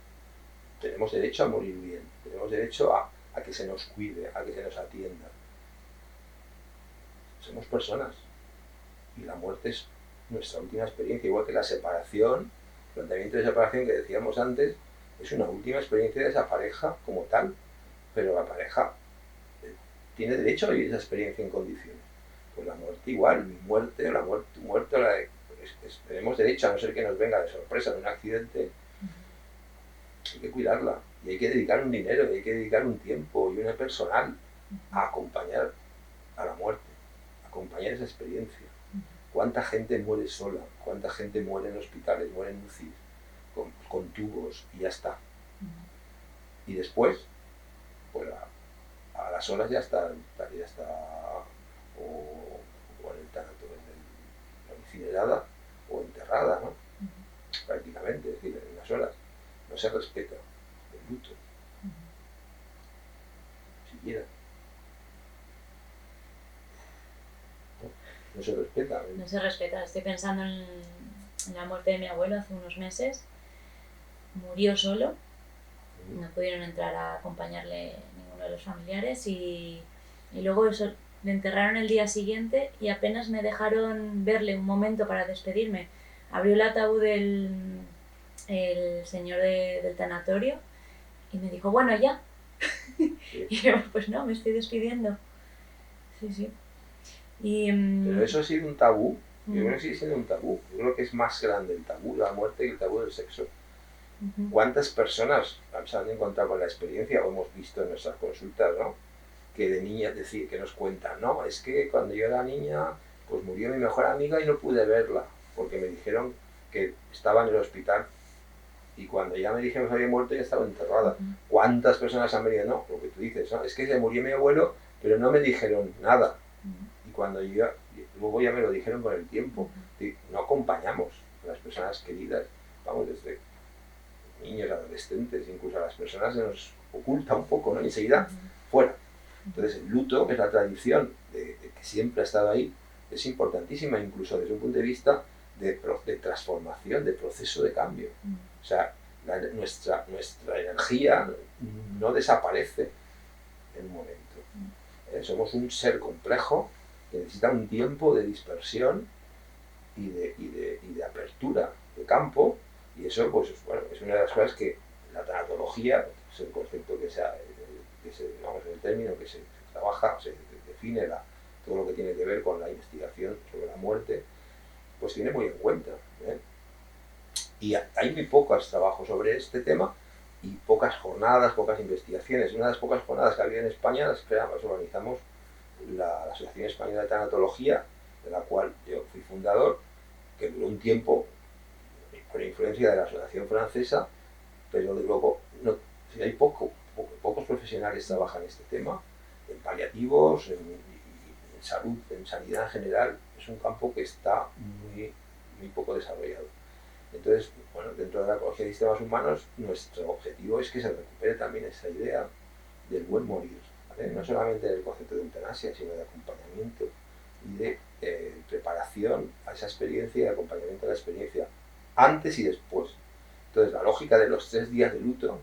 tenemos derecho a morir bien, tenemos derecho a que se nos cuide, a que se nos atienda. Somos personas y la muerte es nuestra última experiencia, igual que la separación, el planteamiento de separación que decíamos antes, es una última experiencia de esa pareja como tal, pero la pareja tiene derecho a vivir esa experiencia en condiciones. Pues la muerte igual, mi muerte, la muerte, tu muerte, tenemos derecho, a no ser que nos venga de sorpresa en un accidente. Hay que cuidarla y hay que dedicar un dinero, y hay que dedicar un tiempo y una personal a acompañar a la muerte, a acompañar esa experiencia. ¿Cuánta gente muere sola? ¿Cuánta gente muere en hospitales, muere en UCI, con tubos y ya está? Y después, pues a las horas ya está o en el tanato, en la incinerada, enterrada, ¿no? Prácticamente, es decir, en unas horas. No se respeta el luto, siquiera. No se respeta. No se respeta. Estoy pensando en la muerte de mi abuelo hace unos meses. Murió solo. No pudieron entrar a acompañarle ninguno de los familiares y luego eso, le enterraron el día siguiente y apenas me dejaron verle un momento para despedirme. Abrió el ataúd el señor del tanatorio y me dijo, bueno, ya. Sí. Y yo, pues no, me estoy despidiendo. Sí, sí. Pero eso ha sido un tabú. Yo creo que sigue siendo un tabú. Yo creo que es más grande el tabú de la muerte que el tabú del sexo. ¿Cuántas personas se han encontrado con la experiencia o hemos visto en nuestras consultas, ¿no? Que de niñas decir, que nos cuentan, no, es que cuando yo era niña, pues murió mi mejor amiga y no pude verla, porque me dijeron que estaba en el hospital y cuando ya me dijeron que había muerto ya estaba enterrada. ¿Cuántas personas han venido? No, lo que tú dices, ¿no? Es que se murió mi abuelo, pero no me dijeron nada. Y cuando luego ya me lo dijeron con el tiempo. No acompañamos a las personas queridas, vamos, desde niños, adolescentes, incluso a las personas se nos oculta un poco, ¿no? Y enseguida, fuera. Entonces el luto, que es la tradición de que siempre ha estado ahí, es importantísima, incluso desde un punto de vista de transformación, de proceso de cambio. O sea, nuestra energía no desaparece en un momento. Somos un ser complejo que necesita un tiempo de dispersión y de apertura de campo, y eso pues, bueno, es una de las cosas que la tanatología, es el concepto digamos, el término que se trabaja, se define todo lo que tiene que ver con la investigación sobre la muerte, pues tiene muy en cuenta. Y hay muy pocos trabajos sobre este tema y pocas jornadas, pocas investigaciones. Una de las pocas jornadas que había en España las organizamos la Asociación Española de Tanatología, de la cual yo fui fundador, que duró un tiempo por influencia de la Asociación Francesa, pero de luego hay pocos profesionales trabajan este tema, en paliativos, en salud, en sanidad en general. Es un campo que está muy poco desarrollado. Entonces, bueno, dentro de la ecología de sistemas humanos, nuestro objetivo es que se recupere también esa idea del buen morir, ¿vale? No solamente del concepto de eutanasia, sino de acompañamiento y de preparación a esa experiencia y de acompañamiento a la experiencia antes y después. Entonces, la lógica de los 3 días de luto,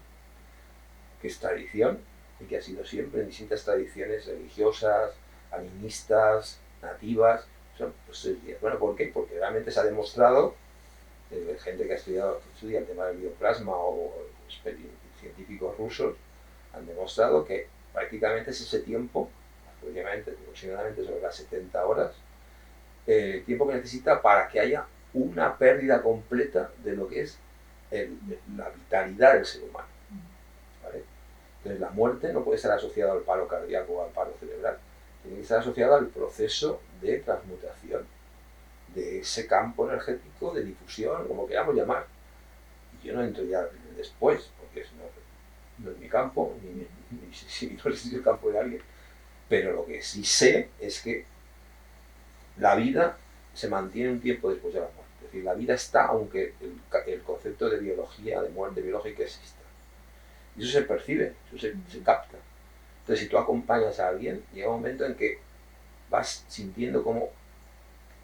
que es tradición y que ha sido siempre en distintas tradiciones religiosas, animistas, nativas, son los 3 días. Bueno, ¿por qué? Porque realmente se ha demostrado, gente que estudia el tema del bioplasma o científicos rusos, han demostrado que prácticamente es ese tiempo, aproximadamente sobre las 70 horas, el tiempo que necesita para que haya una pérdida completa de lo que es la vitalidad del ser humano. ¿Vale? Entonces la muerte no puede estar asociada al paro cardíaco o al paro cerebral, tiene que estar asociada al proceso de transmutación de ese campo energético, de difusión, como queramos llamar. Y yo no entro ya después, porque no es mi campo, ni no sé si es el campo de alguien, pero lo que sí sé es que la vida se mantiene un tiempo después de la muerte. Es decir, la vida está aunque el concepto de biología, de muerte biológica exista. Y eso se percibe, eso se capta. Entonces, si tú acompañas a alguien, llega un momento en que vas sintiendo cómo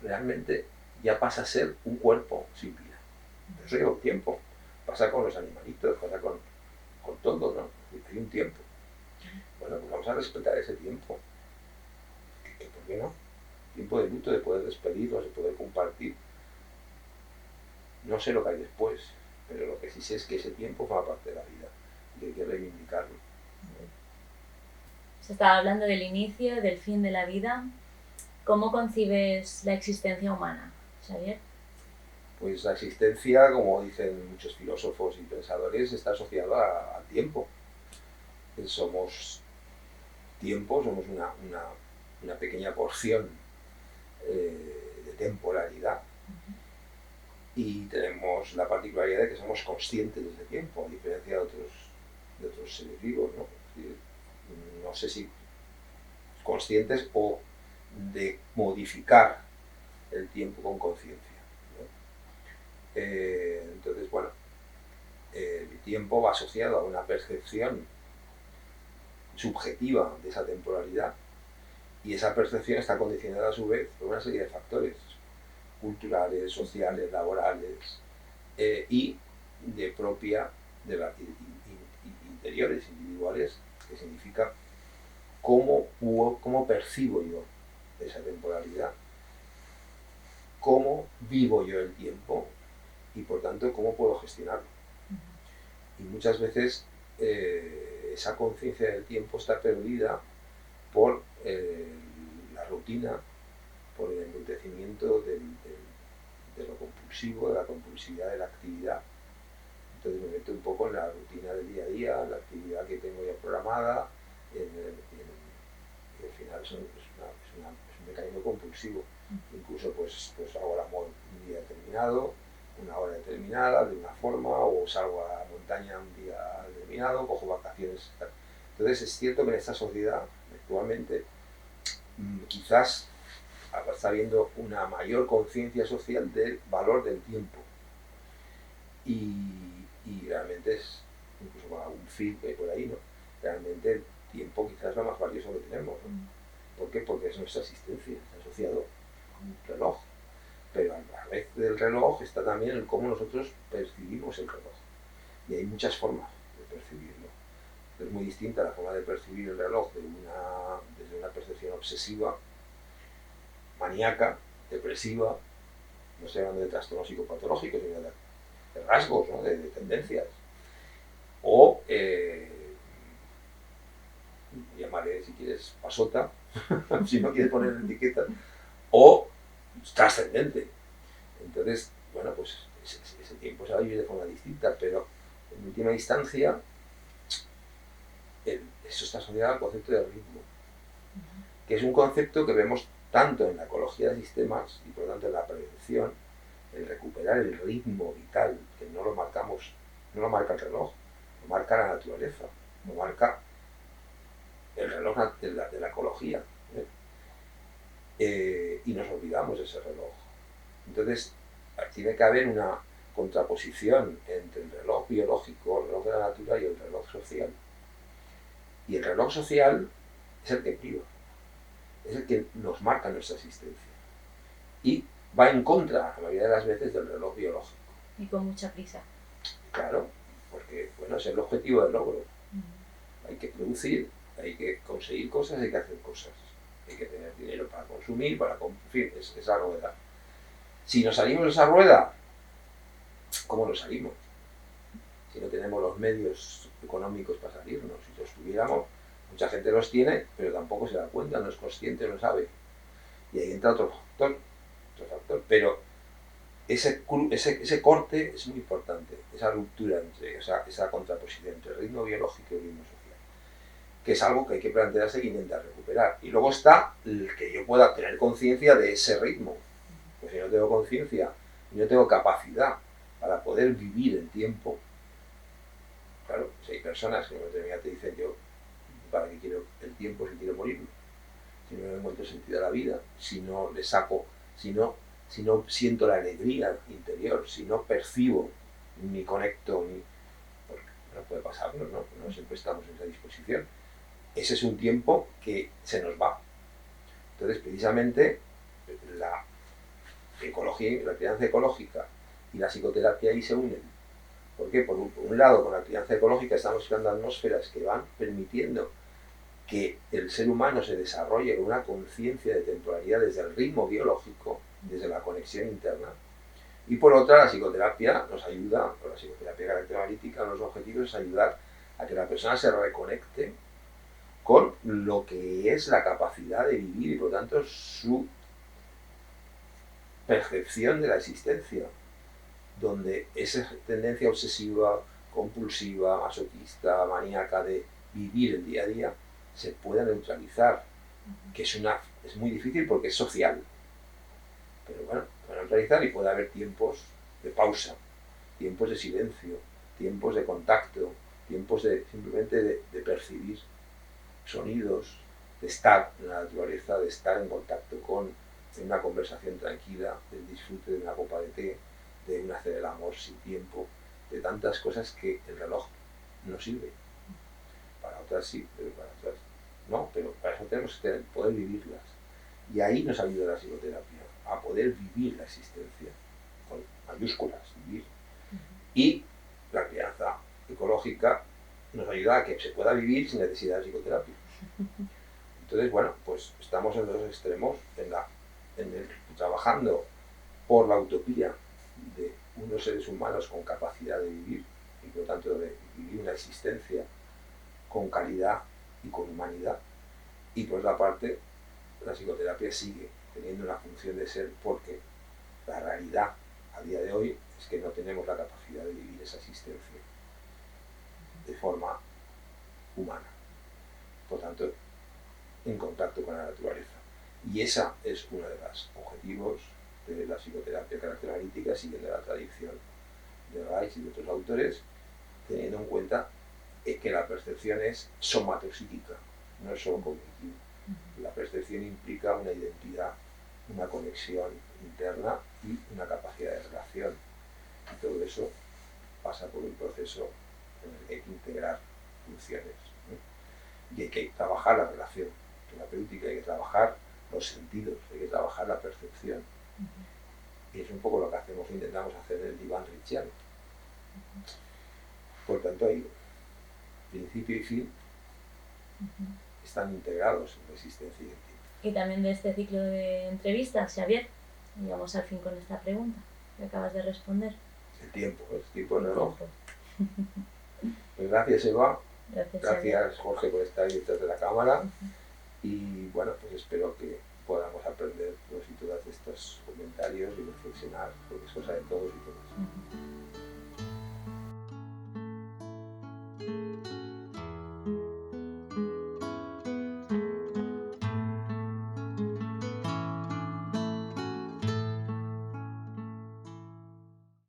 realmente ya pasa a ser un cuerpo sin vida. Eso lleva un tiempo. Pasa con los animalitos, pasa con todo, ¿no? Hay un tiempo. Bueno, pues vamos a respetar ese tiempo. ¿Por qué no? Tiempo de luto, de poder despedirnos, de poder compartir. No sé lo que hay después, pero lo que sí sé es que ese tiempo forma parte de la vida y hay que reivindicarlo. Se estaba hablando del inicio, del fin de la vida. ¿Cómo concibes la existencia humana, Xavier? Pues la existencia, como dicen muchos filósofos y pensadores, está asociada al tiempo. Somos tiempo, somos una pequeña porción de temporalidad. Y tenemos la particularidad de que somos conscientes de ese tiempo, a diferencia de otros seres vivos, ¿no? Es decir, no sé si conscientes o de modificar el tiempo con conciencia, ¿no? Entonces, bueno, el tiempo va asociado a una percepción subjetiva de esa temporalidad, y esa percepción está condicionada a su vez por una serie de factores culturales, sociales, laborales, y de propia, interiores, individuales, que significa cómo percibo yo esa temporalidad, cómo vivo yo el tiempo y por tanto cómo puedo gestionarlo. Y muchas veces esa conciencia del tiempo está perdida por la rutina, por el embrutecimiento de lo compulsivo, de la compulsividad de la actividad. Entonces me meto un poco en la rutina del día a día, en la actividad que tengo ya programada, y al final es un mecanismo compulsivo. Incluso pues hago el amor un día determinado, una hora determinada, de una forma, o salgo a la montaña un día determinado, cojo vacaciones. Entonces es cierto que en esta sociedad actualmente quizás está habiendo una mayor conciencia social del valor del tiempo, y realmente es, incluso con algún film que hay por ahí, ¿no? Realmente el tiempo quizás es lo más valioso que tenemos, ¿no? ¿Por qué? Porque es nuestra existencia, está asociado con un reloj, pero a la vez del reloj está también el cómo nosotros percibimos el reloj, y hay muchas formas de percibirlo. Es muy distinta la forma de percibir el reloj desde una percepción obsesiva, maníaca, depresiva, no estoy hablando de trastornos psicopatológicos, sino de rasgos, ¿no? de tendencias, o llamaré, si quieres, pasota, si no quieres poner etiqueta, o trascendente. Entonces, bueno, pues ese tiempo se va a vivir de forma distinta, pero en última instancia eso está asociado al concepto de ritmo, que es un concepto que vemos tanto en la ecología de sistemas y por lo tanto en la prevención, el recuperar el ritmo vital, que no lo marca el reloj, lo marca la naturaleza, lo marca el reloj de la ecología, y nos olvidamos de ese reloj. Entonces tiene que haber una contraposición entre el reloj biológico, el reloj de la naturaleza, y el reloj social. Y el reloj social es el que priva, es el que nos marca nuestra existencia, y va en contra, la mayoría de las veces, del reloj biológico. Y con mucha prisa. Claro, porque bueno, es el objetivo del logro. Hay que producir, hay que conseguir cosas, hay que hacer cosas. Hay que tener dinero para consumir, en fin, es la rueda. Si nos salimos de esa rueda, ¿cómo nos salimos? Si no tenemos los medios económicos para salirnos. Si los tuviéramos, mucha gente los tiene, pero tampoco se da cuenta, no es consciente, no sabe. Y ahí entra otro factor. Pero ese corte es muy importante, esa ruptura, esa contraposición entre el ritmo biológico y el ritmo social, que es algo que hay que plantearse e intentar recuperar. Y luego está el que yo pueda tener conciencia de ese ritmo. Pues si no tengo conciencia y no tengo capacidad para poder vivir el tiempo, claro, si hay personas que en determinada te dicen, yo, ¿para qué quiero el tiempo si quiero morirme? Si no le encuentro sentido a la vida, si no le saco, si no siento la alegría interior, si no percibo ni conecto, porque no puede pasarnos, ¿no? No siempre estamos en esa disposición. Ese es un tiempo que se nos va. Entonces, precisamente, la ecología, la crianza ecológica y la psicoterapia ahí se unen. ¿Por qué? Por un lado, con la crianza ecológica estamos creando atmósferas que van permitiendo que el ser humano se desarrolle con una conciencia de temporalidad desde el ritmo biológico, desde la conexión interna. Y por otra, la psicoterapia nos ayuda, o la psicoterapia de carácter analítica, los objetivos es ayudar a que la persona se reconecte con lo que es la capacidad de vivir y por tanto su percepción de la existencia, donde esa tendencia obsesiva, compulsiva, masoquista, maníaca de vivir el día a día se pueda neutralizar, que es muy difícil porque es social, pero bueno, se puede neutralizar y puede haber tiempos de pausa, tiempos de silencio, tiempos de contacto, tiempos simplemente de percibir sonidos, de estar en la naturaleza, de estar en contacto en una conversación tranquila, del disfrute de una copa de té, de un hacer el amor sin tiempo, de tantas cosas que el reloj no sirve. Para otras sí, pero para otras no, pero para eso tenemos que poder vivirlas. Y ahí nos ayuda la psicoterapia, a poder vivir la existencia, con mayúsculas, vivir. Y la crianza ecológica nos ayuda a que se pueda vivir sin necesidad de psicoterapia. Entonces, bueno, pues estamos en los extremos, trabajando por la utopía de unos seres humanos con capacidad de vivir y por lo tanto de vivir una existencia con calidad y con humanidad, y por otra parte la psicoterapia sigue teniendo una función de ser, porque la realidad a día de hoy es que no tenemos la capacidad de vivir esa existencia de forma humana, por tanto en contacto con la naturaleza. Y esa es uno de los objetivos de la psicoterapia de carácter analítica, siguiendo la tradición de Reich y de otros autores, teniendo en cuenta que la percepción es somatopsíquica, no es solo cognitiva. La percepción implica una identidad, una conexión interna y una capacidad de relación. Y todo eso pasa por un proceso en el que hay que integrar funciones, ¿no? Y hay que trabajar la relación terapéutica, hay que trabajar los sentidos, hay que trabajar la percepción. Y es un poco lo que hacemos, intentamos hacer en el diván richiano. Por tanto, hay principio y fin están integrados en la existencia y el tiempo. Y también de este ciclo de entrevistas, Xavier, y vamos al fin con esta pregunta que acabas de responder. El tiempo en el reloj. Pues gracias, Eva. Gracias, Jorge, por estar ahí detrás de la cámara. Y bueno, pues espero que podamos aprender todos y todas de estos comentarios y reflexionar, porque es cosa de todos y todas.